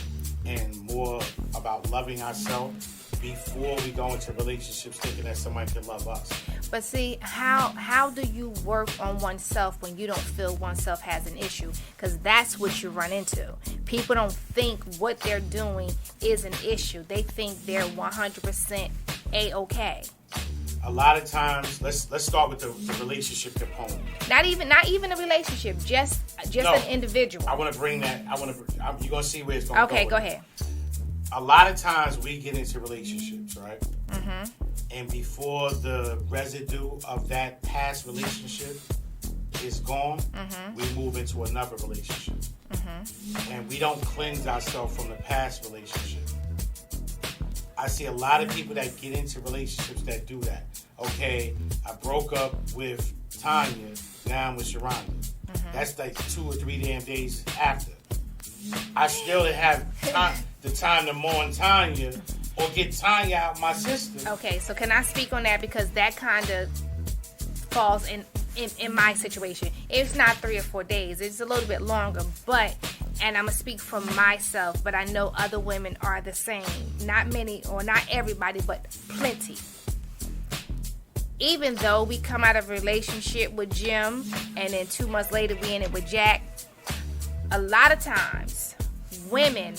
and more about loving ourselves before we go into relationships thinking that somebody can love us. But see, how do you work on oneself when you don't feel oneself has an issue? Because that's what you run into. People don't think what they're doing is an issue. They think they're 100% A-okay. A lot of times, let's start with the relationship component. Not even a relationship, just an individual. I want to bring that. You're gonna see where it's going. Okay, go ahead. A lot of times we get into relationships, right? Mm-hmm. And before the residue of that past relationship is gone, mm-hmm. we move into another relationship. Mm-hmm. And we don't cleanse ourselves from the past relationship. I see a lot of people that get into relationships that do that. Okay, I broke up with Tanya, now I'm with Sharonda. Mm-hmm. That's like 2 or 3 damn days after. I still didn't have the time to mourn Tanya or get Tanya out my system. Okay, so can I speak on that? Because that kind of falls in my situation. It's not 3 or 4 days. It's a little bit longer, and I'm going to speak for myself, but I know other women are the same. Not many, or not everybody, but plenty. Even though we come out of a relationship with Jim, and then 2 months later we in it with Jack, a lot of times women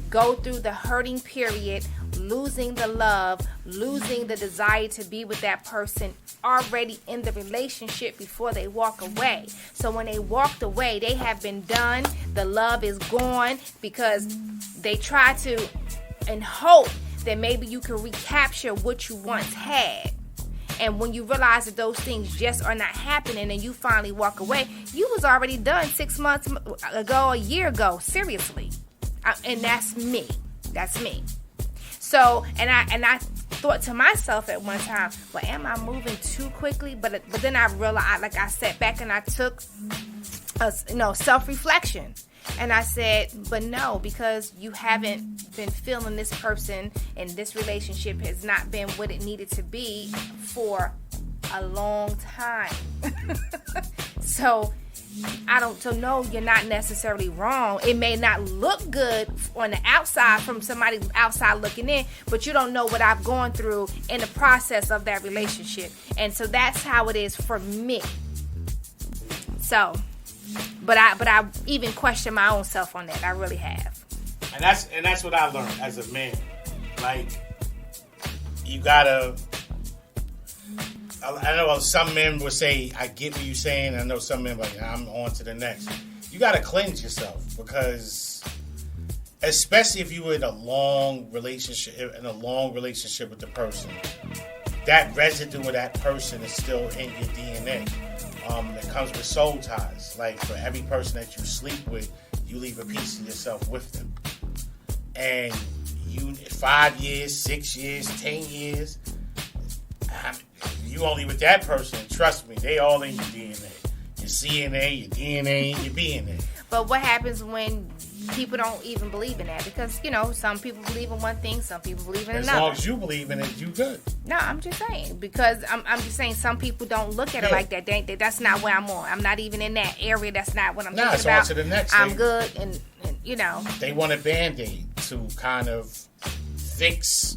go through the hurting period, losing the love, losing the desire to be with that person already in the relationship before they walk away. So when they walked away, they have been done. The love is gone because they try to and hope that maybe you can recapture what you once had. And when you realize that those things just are not happening and you finally walk away, you was already done 6 months ago, a year ago, seriously. And that's me. That's me. So, and I thought to myself at one time, well, am I moving too quickly? But then I realized, like I sat back and I took self-reflection. And I said, but no, because you haven't been feeling this person and this relationship has not been what it needed to be for a long time. So no, you're not necessarily wrong. It may not look good on the outside from somebody outside looking in, but you don't know what I've gone through in the process of that relationship. And so that's how it is for me. So, but I even question my own self on that. I really have. And that's what I learned as a man. Like, you gotta. I know some men will say, I get what you're saying. I know some men are like, I'm on to the next. You got to cleanse yourself because, especially if you were in a long relationship with the person, that residue of that person is still in your DNA. It comes with soul ties. Like, for every person that you sleep with, you leave a piece of yourself with them. And 5 years, 6 years, 10 years, you only with that person. Trust me, they all in your DNA. Your CNA, your DNA, your BNA. But what happens when people don't even believe in that? Because, some people believe in one thing, some people believe in another. As long as you believe in it, you good. No, I'm just saying. Because I'm just saying some people don't look at it like that. That's not where I'm on. I'm not even in that area. That's not what I'm thinking it's about. On to the next I'm thing. good and. They want a Band-Aid to kind of fix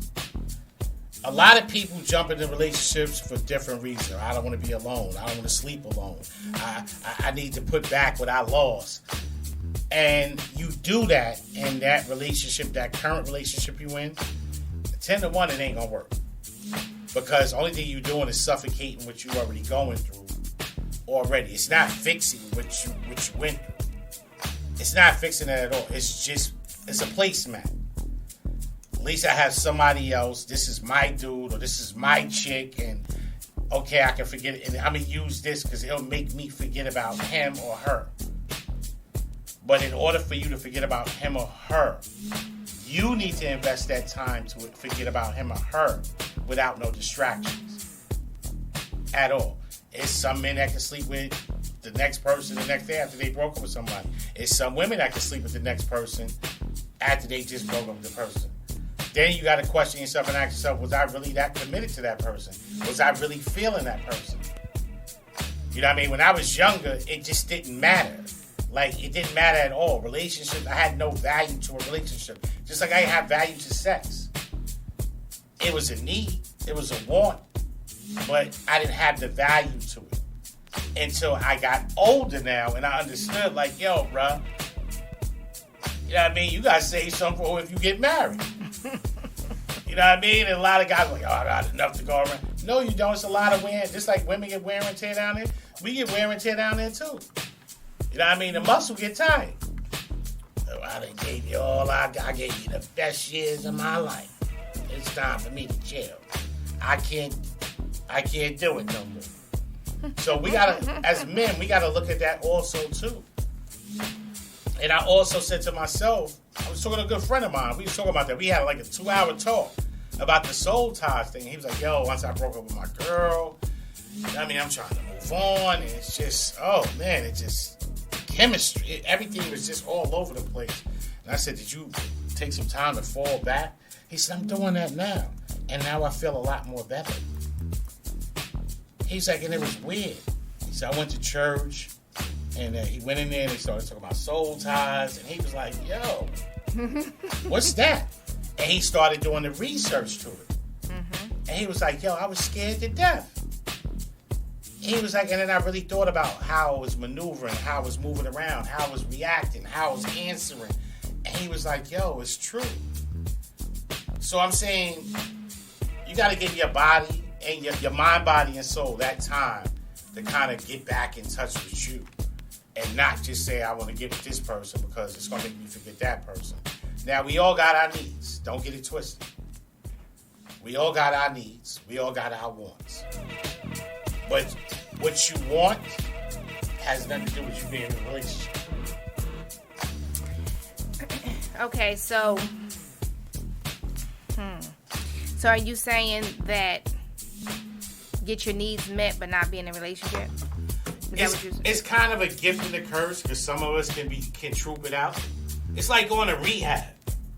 A lot of people jump into relationships for different reasons. I don't want to be alone. I don't want to sleep alone. I need to put back what I lost. And you do that in that relationship, that current relationship you in, 10 to 1, it ain't going to work. Because the only thing you're doing is suffocating what you're already going through already. It's not fixing what you went through. It's not fixing it at all. It's a placemat. At least I have somebody else. This is my dude or this is my chick, and okay, I can forget it. And I'm going to use this because it'll make me forget about him or her. But in order for you to forget about him or her, you need to invest that time to forget about him or her without no distractions at all. It's some men that can sleep with the next person the next day after they broke up with somebody. It's some women that can sleep with the next person after they just broke up with the person. Then you got to question yourself and ask yourself, was I really that committed to that person? Was I really feeling that person? You know what I mean? When I was younger, it just didn't matter. Like, it didn't matter at all. Relationships, I had no value to a relationship. Just like I didn't have value to sex. It was a need. It was a want. But I didn't have the value to it. Until I got older now and I understood, like, yo, bruh. You know what I mean? You got to save something for if you get married. You know what I mean? And a lot of guys are like, oh, I got enough to go around. No, you don't. It's a lot of wear. Just like women get wear and tear down there, we get wear and tear down there too. You know what I mean? The muscle get tired. So I done gave you all I got. I gave you the best years of my life. It's time for me to chill. I can't do it no more. So we gotta, as men, we gotta look at that also too. And I also said to myself, I was talking to a good friend of mine. We was talking about that. We had like a 2-hour talk about the soul ties thing. He was like, yo, once I broke up with my girl, I mean, I'm trying to move on. And it's just, oh man, it just, chemistry, everything was just all over the place. And I said, did you take some time to fall back? He said, I'm doing that now. And now I feel a lot more better. He's like, and it was weird. He said, I went to church. And he went in there and they started talking about soul ties. And he was like, yo, what's that? And he started doing the research to it. Mm-hmm. And he was like, yo, I was scared to death. He was like, and then I really thought about how I was maneuvering, how I was moving around, how I was reacting, how I was answering. And he was like, yo, it's true. So I'm saying, you got to give your body and your mind, body, and soul that time to kind of get back in touch with you. And not just say, I want to get with this person because it's going to make me forget that person. Now, we all got our needs. Don't get it twisted. We all got our needs. We all got our wants. But what you want has nothing to do with you being in a relationship. Okay, so are you saying that get your needs met but not be in a relationship? It's kind of a gift and a curse because some of us can troop it out. It's like going to rehab.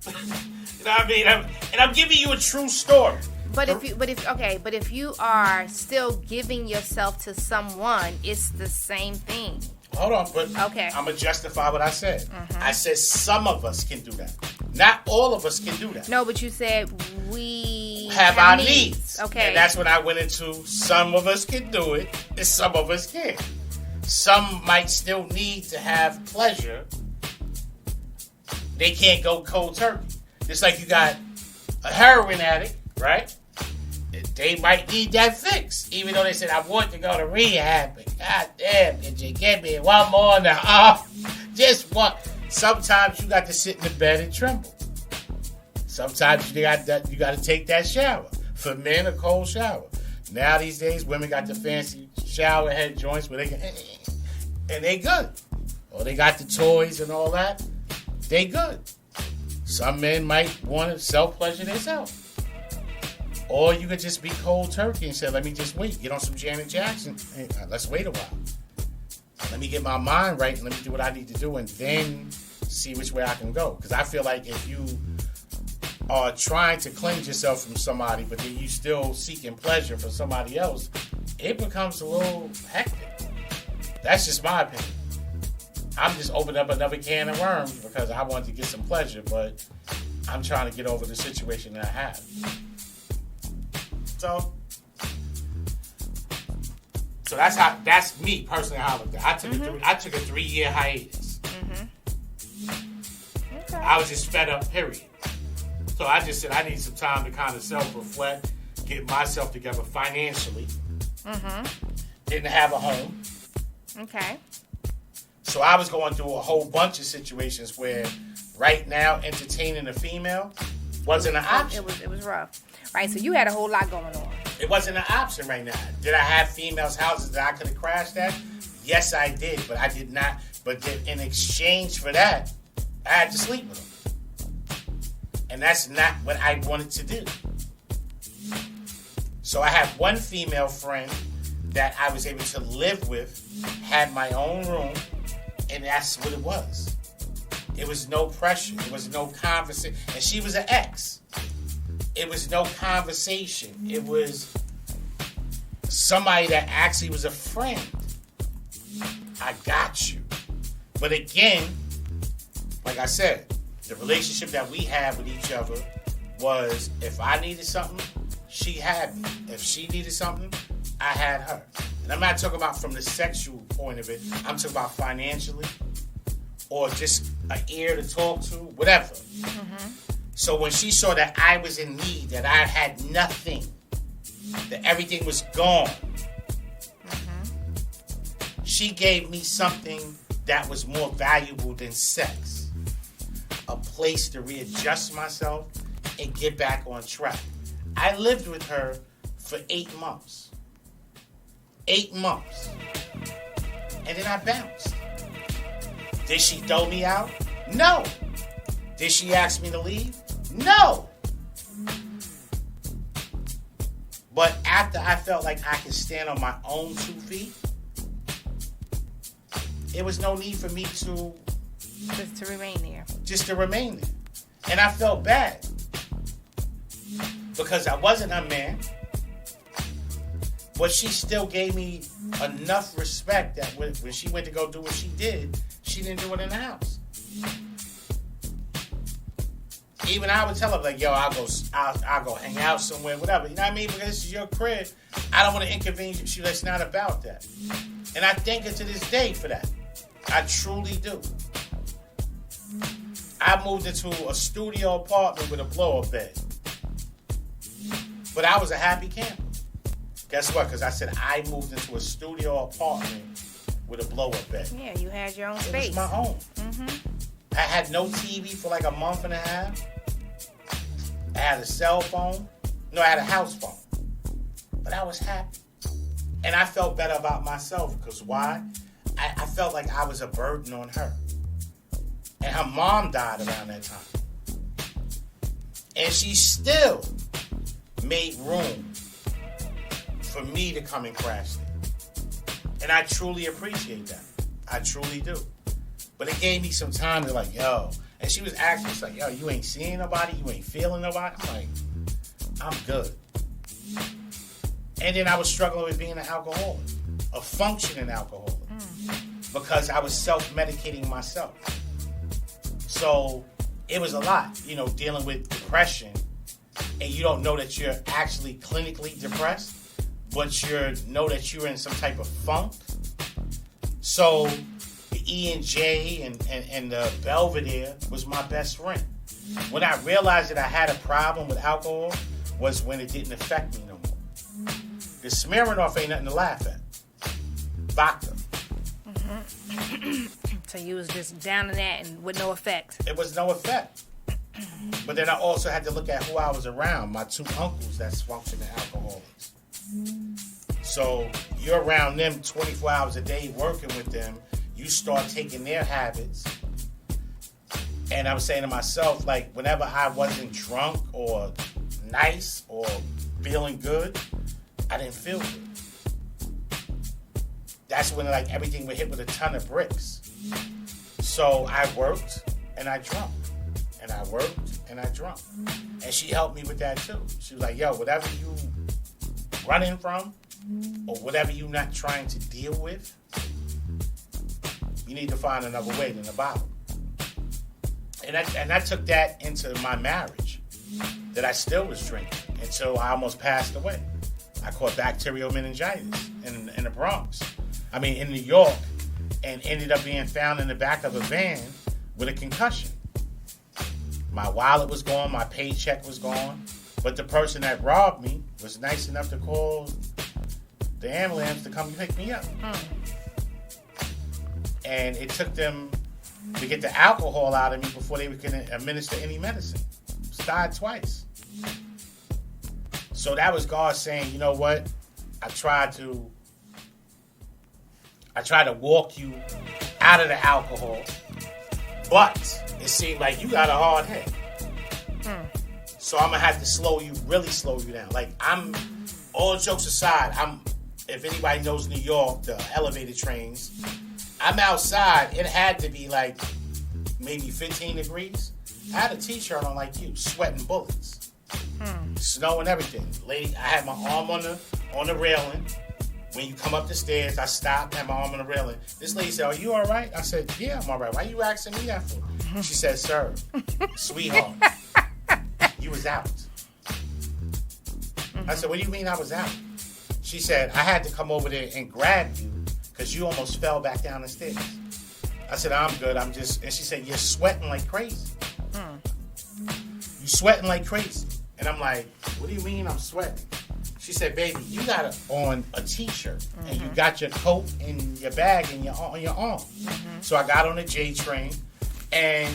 You know what I mean? I'm giving you a true story. But if you are still giving yourself to someone, it's the same thing. Hold on, but okay. I'm gonna justify what I said. Mm-hmm. I said some of us can do that. Not all of us can do that. No, but you said we have our needs. Okay, and that's when I went into some of us can do it, and some of us can't. Some might still need to have pleasure. They can't go cold turkey. Just like you got a heroin addict, right? They might need that fix. Even though they said, I want to go to rehab. But God damn, could you give me one more now? Just one. Sometimes you got to sit in the bed and tremble. Sometimes you got to take that shower. For men, a cold shower. Now these days, women got the fancy shower head joints where they can, and they good. Or they got the toys and all that. They good. Some men might want to self-pleasure themselves. Or you could just be cold turkey and say, let me just wait. Get on some Janet Jackson. Hey, let's wait a while. Let me get my mind right and let me do what I need to do and then see which way I can go. Because I feel like if you are trying to cleanse yourself from somebody, but then you still seeking pleasure from somebody else, it becomes a little hectic. That's just my opinion. I'm just opening up another can of worms because I want to get some pleasure, but I'm trying to get over the situation that I have. So that's me personally how I looked at it. I took a 3-year hiatus. Okay. I was just fed up, period. So I just said I need some time to kind of self-reflect, get myself together financially. Didn't have a home. Okay. So I was going through a whole bunch of situations where right now entertaining a female wasn't an option. It was rough. Right, so you had a whole lot going on. It wasn't an option right now. Did I have females' houses that I could have crashed at? Yes, I did, but I did not. But in exchange for that, I had to sleep with them. And that's not what I wanted to do. So I had one female friend that I was able to live with, had my own room, and that's what it was. It was no pressure. It was no conversation. And she was an ex. It was no conversation. It was somebody that actually was a friend. I got you. But again, like I said, the relationship that we had with each other was if I needed something, she had me. If she needed something, I had her. And I'm not talking about from the sexual point of it. I'm talking about financially or just an ear to talk to, whatever. So when she saw that I was in need, that I had nothing, that everything was gone, she gave me something that was more valuable than sex. A place to readjust myself and get back on track. I lived with her for 8 months. 8 months. And then I bounced. Did she throw me out? No. Did she ask me to leave? No. But after I felt like I could stand on my own 2 feet, it was no need for me to... Just to remain there. Just to remain there. And I felt bad. Because I wasn't a man. But she still gave me enough respect that when she went to go do what she did, she didn't do it in the house. Even I would tell her, like, yo, I'll go hang out somewhere, whatever. You know what I mean? Because this is your crib. I don't want to inconvenience you. She, it's not about that. And I thank her to this day for that. I truly do. I moved into a studio apartment with a blow-up bed. But I was a happy camper. Guess what? Because I said I moved into a studio apartment with a blow-up bed. Yeah, you had your own It space. was my home. I had no TV for like a month and a half. I had a cell phone. No, I had a house phone. But I was happy. And I felt better about myself. Because why? I felt like I was a burden on her. And her mom died around that time. And she still made room for me to come and crash there. And I truly appreciate that. I truly do. But it gave me some time to like, yo. And she was asking me, like, yo, you ain't seeing nobody? You ain't feeling nobody? I'm like, I'm good. And then I was struggling with being an alcoholic. A functioning alcoholic. Because I was self-medicating myself. So it was a lot, dealing with depression. And you don't know that you're actually clinically depressed. But you know that you're in some type of funk. So the E&J and the Belvedere was my best friend. When I realized that I had a problem with alcohol was when it didn't affect me no more. The Smirnoff ain't nothing to laugh at. Vodka. So you was just down in that and with no effect. It was no effect. But then I also had to look at who I was around. My 2 uncles that's functioning alcoholics. So you're around them 24 hours a day working with them. You start taking their habits. And I was saying to myself, like, whenever I wasn't drunk or nice or feeling good, I didn't feel good. That's when, like, everything would hit with a ton of bricks. So I worked and I drunk. And I worked and I drunk. And she helped me with that, too. She was like, yo, whatever you running from or whatever you not trying to deal with, you need to find another way than the bottle. And I took that into my marriage, that I still was drinking until I almost passed away. I caught bacterial meningitis in the Bronx. In New York, and ended up being found in the back of a van with a concussion. My wallet was gone, my paycheck was gone, but the person that robbed me was nice enough to call the ambulance to come pick me up. And it took them to get the alcohol out of me before they could administer any medicine. Died twice. So that was God saying, you know what? I tried to walk you out of the alcohol, but it seemed like you got a hard head. So I'm gonna have to really slow you down. Like, all jokes aside, if anybody knows New York, the elevated trains, I'm outside. It had to be like maybe 15 degrees. I had a t-shirt on like you, sweating bullets. Snow and everything. Lady, I had my arm on the railing. When you come up the stairs, I stopped, had my arm on the railing. This lady said, "Are you all right?" I said, "Yeah, I'm all right." "Why you asking me that for?" She said, "Sir, sweetheart, you was out." I said, "What do you mean I was out?" She said, "I had to come over there and grab you because you almost fell back down the stairs." I said, "I'm good. And she said, "You're sweating like crazy. You sweating like crazy." And I'm like, "What do you mean I'm sweating?" She said, "Baby, you got on a t-shirt and you got your coat and your bag on your arm." So I got on the J train, and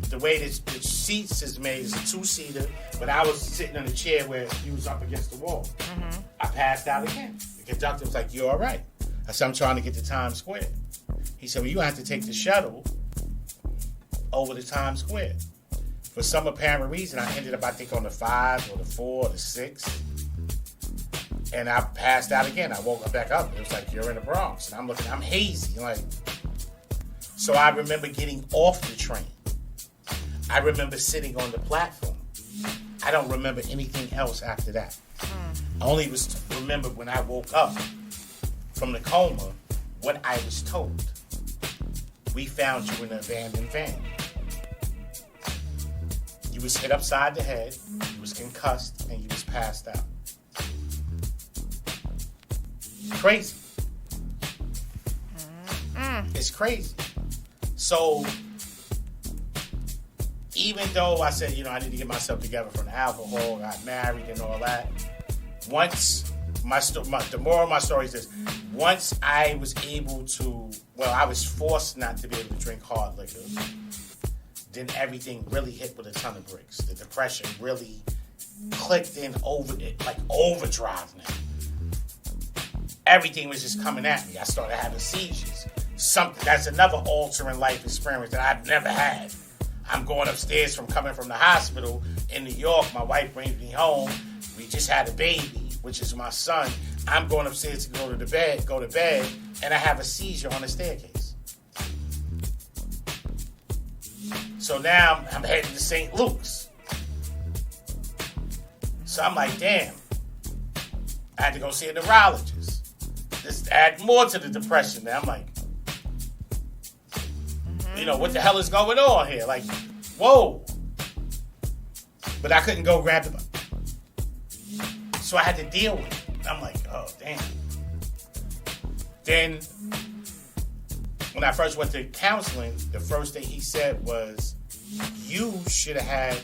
the way the seats is made is a 2-seater, but I was sitting in a chair where he was up against the wall. I passed out again. The conductor was like, "You all right?" I said, "I'm trying to get to Times Square." He said, "Well, you have to take the shuttle over to Times Square." For some apparent reason, I ended up, I think, on the 5 or the 4 or the 6. And I passed out again. I woke back up. It was like, "You're in the Bronx." And I'm hazy. So I remember getting off the train. I remember sitting on the platform. I don't remember anything else after that. I only remember when I woke up from the coma, what I was told. "We found you in an abandoned van. You was hit upside the head, you was concussed, and you was passed out." Crazy. It's crazy. So, even though I said, I need to get myself together from the alcohol, got married and all that, once the moral of my story is this: once I was able to, I was forced not to be able to drink hard liquor, then everything really hit with a ton of bricks. The depression really clicked in like overdrive now. Everything was just coming at me. I started having seizures. That's another altering life experience that I've never had. I'm going upstairs coming from the hospital in New York. My wife brings me home. We just had a baby, which is my son. I'm going upstairs to go to bed, and I have a seizure on the staircase. So now I'm heading to St. Luke's. So I'm like, damn. I had to go see a neurologist. This add more to the depression. Now I'm like, what the hell is going on here? Like, whoa. But I couldn't go grab the. So I had to deal with it. I'm like, oh, damn. Then, when I first went to counseling, the first thing he said was, "You should have had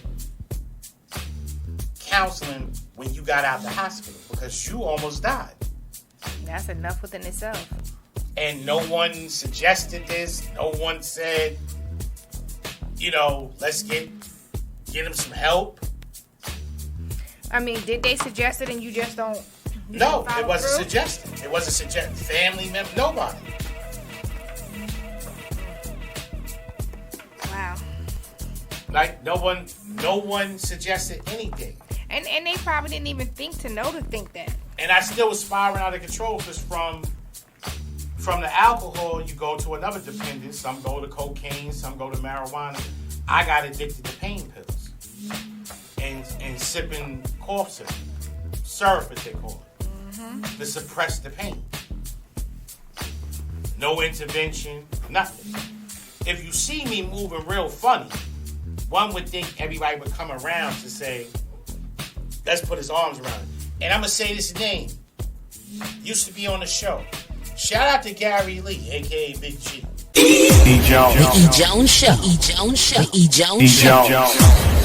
counseling when you got out of the hospital because you almost died." That's enough within itself. And no one suggested this. No one said, let's get him some help. Did they suggest it and you just don't? No, it wasn't suggested. It wasn't suggested. Family member, nobody. Wow. Like no one suggested anything. And they probably didn't even think that. And I still was spiraling out of control because from the alcohol, you go to another dependence. Some go to cocaine, some go to marijuana. I got addicted to pain pills and sipping cough syrup, as they call it, to suppress the pain. No intervention, nothing. If you see me moving real funny, one would think everybody would come around to say, "Let's put his arms around it." And I'm going to say this name. used to be on the show. Shout out to Gary Lee, a.k.a. Big G. E.Jones. The E.Jones Show. E.Jones Show. E.Jones Show.